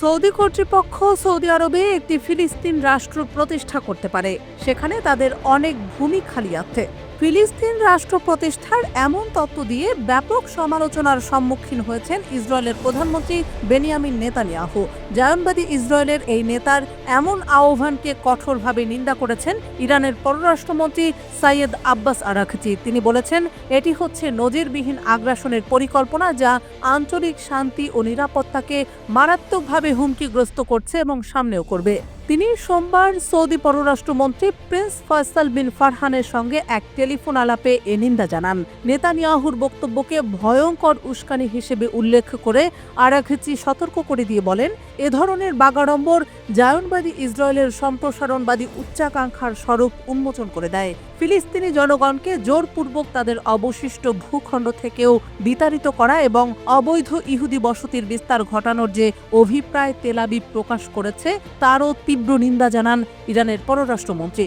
Saudi কর্তৃপক্ষ Saudi আরবে একটি ফিলিস্তিন রাষ্ট্র প্রতিষ্ঠা করতে পারে, সেখানে তাদের অনেক ভূমি খালি আছে। ফিলিস্তিন রাষ্ট্র প্রতিষ্ঠার এমন তত্ত্ব দিয়ে ব্যাপক সমালোচনার সম্মুখীন হয়েছেন ইসরায়েলের প্রধানমন্ত্রী বেনিয়ামিন নেতানিয়াহু। জায়নবাদী ইসরায়েলের এই নেতার এমন আহ্বানকে কঠোরভাবে নিন্দা করেছেন ইরানের পররাষ্ট্রমন্ত্রী সাইয়েদ আব্বাস আরাঘচি। তিনি বলেছেন, এটি হচ্ছে নজিরবিহীন আগ্রাসনের পরিকল্পনা, যা আঞ্চলিক শান্তি ও নিরাপত্তাকে মারাত্মকভাবে হুমকিগ্রস্ত করছে এবং সামনেও করবে। তিনি সোমবার সৌদি পররাষ্ট্রমন্ত্রী প্রিন্স ফয়সাল বিন ফারহানের সঙ্গে এক টেলিফোন আলাপে এ নিন্দা জানান। নেতানিয়াহুর বক্তব্যকে ভয়ঙ্কর উস্কানি হিসেবে উল্লেখ করে আরাঘচি সতর্ক করে দিয়ে বলেন, এ ধরনের বাগাড়ম্বর জায়নবাদী ইসরায়েলের সম্প্রসারণবাদী উচ্চাকাঙ্ক্ষার স্বরূপ উন্মোচন করে দেয়। ফিলিস্তিনি জনগণকে জোরপূর্বক তাদের অবশিষ্ট ভূখণ্ড থেকেও বিতাড়িত করা এবং অবৈধ ইহুদি বসতির বিস্তার ঘটানোর যে অভিপ্রায় তেল আবিব প্রকাশ করেছে, তারও তীব্র নিন্দা জানান ইরানের পররাষ্ট্রমন্ত্রী।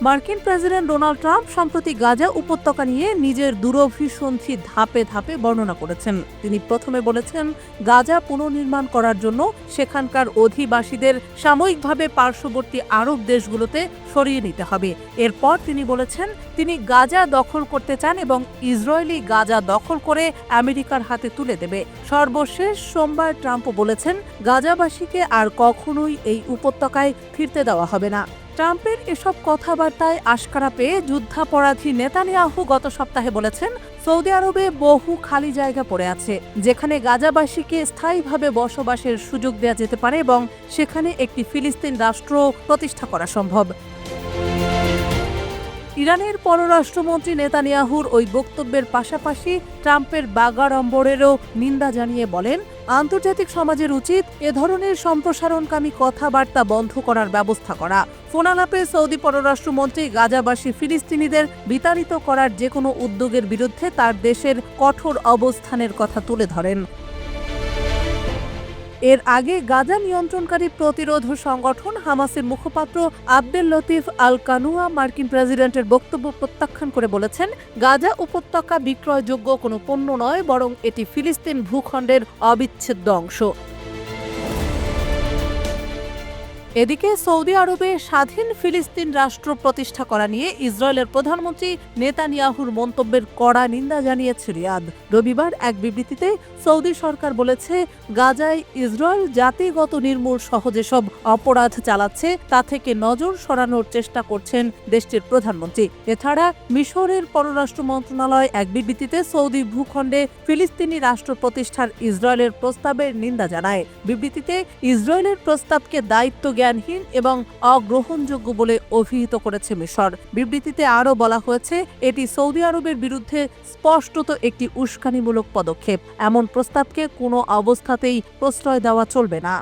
মার্কিন প্রেসিডেন্ট ডোনাল্ড ট্রাম্প সম্প্রতি গাজা উপত্যকা নিয়ে নিজের দূরভিসন্ধি ধাপে ধাপে বর্ণনা করেছেন। তিনি প্রথমে বলেছেন, গাজা পুনর্নির্মাণ করার জন্য সেখানকার অধিবাসীদের সাময়িকভাবে পার্শ্ববর্তী আরব দেশগুলোতে সরিয়ে নিতে হবে। এরপর তিনি বলেছেন, তিনি গাজা দখল করতে চান এবং ইসরায়েলি গাজা দখল করে আমেরিকার হাতে তুলে দেবে। সর্বশেষ সোমবার ট্রাম্পও বলেছেন, গাজাবাসীকে আর কখনোই এই উপত্যকায় ফিরতে দেওয়া হবে না। ট্রাম্পের এসব কথাবার্তায় আশকারা পেয়ে যুদ্ধাপরাধী নেতানিয়াহু গত সপ্তাহে বলেছেন, সৌদি আরবে বহু খালি জায়গা পড়ে আছে, যেখানে গাজাবাসীকে স্থায়ীভাবে বসবাসের সুযোগ দেওয়া যেতে পারে এবং সেখানে একটি ফিলিস্তিন রাষ্ট্র প্রতিষ্ঠা করা সম্ভব। ইরানের পররাষ্ট্রমন্ত্রী নেতানিয়াহুর ওই বক্তব্যের পাশাপাশি ট্রাম্পের বাগাড়ম্বরেরও নিন্দা জানিয়ে বলেন, আন্তর্জাতিক সমাজের উচিত এ ধরনের সম্প্রসারণকামী কথাবার্তা বন্ধ করার ব্যবস্থা করা। ফোনালাপে সৌদি পররাষ্ট্রমন্ত্রী গাজাবাসী ফিলিস্তিনিদের বিতাড়িত করার যে কোনো উদ্যোগের বিরুদ্ধে তার দেশের কঠোর অবস্থানের কথা তুলে ধরেন। এর আগে গাজা নিয়ন্ত্রণকারী প্রতিরোধ সংগঠন হামাসের মুখপাত্র আব্দেল লতিফ আল কানুয়া মার্কিন প্রেসিডেন্টের বক্তব্য প্রত্যাখ্যান করে বলেছেন, গাজা উপত্যকা বিক্রয়যোগ্য কোনো পণ্য নয়, বরং এটি ফিলিস্তিন ভূখণ্ডের অবিচ্ছেদ্য অংশ। এদিকে সৌদি আরবে স্বাধীন ফিলিস্তিন রাষ্ট্র প্রতিষ্ঠা করা নিয়ে ইসরায়েলের প্রধানমন্ত্রী নেতানিয়াহুর মন্তব্যের কড়া নিন্দা জানিয়েছে রিয়াদ। রবিবার এক বিবৃতিতে সৌদি সরকার বলেছে, গাজায় ইসরায়েল জাতিগত নির্মূল সহ যেসব অপরাধ চালাচ্ছে তা থেকে নজর সরানোর চেষ্টা করছেন দেশটির প্রধানমন্ত্রী। এছাড়া মিশরের পররাষ্ট্র মন্ত্রণালয় এক বিবৃতিতে সৌদি ভূখণ্ডে ফিলিস্তিনি রাষ্ট্র প্রতিষ্ঠার ইসরায়েলের প্রস্তাবের নিন্দা জানায়। বিবৃতিতে ইসরায়েলের প্রস্তাবকে দায়িত্ব জ্ঞানহীন এবং অগ্রহণযোগ্য বলে অভিহিত করেছে মিশর। বিবৃতিতে আরও বলা হয়েছে, এটি সৌদি আরবের বিরুদ্ধে স্পষ্টত একটি উস্কানিমূলক পদক্ষেপ। এমন প্রস্তাবকে কোনো অবস্থাতেই প্রশ্রয় দেওয়া চলবে না।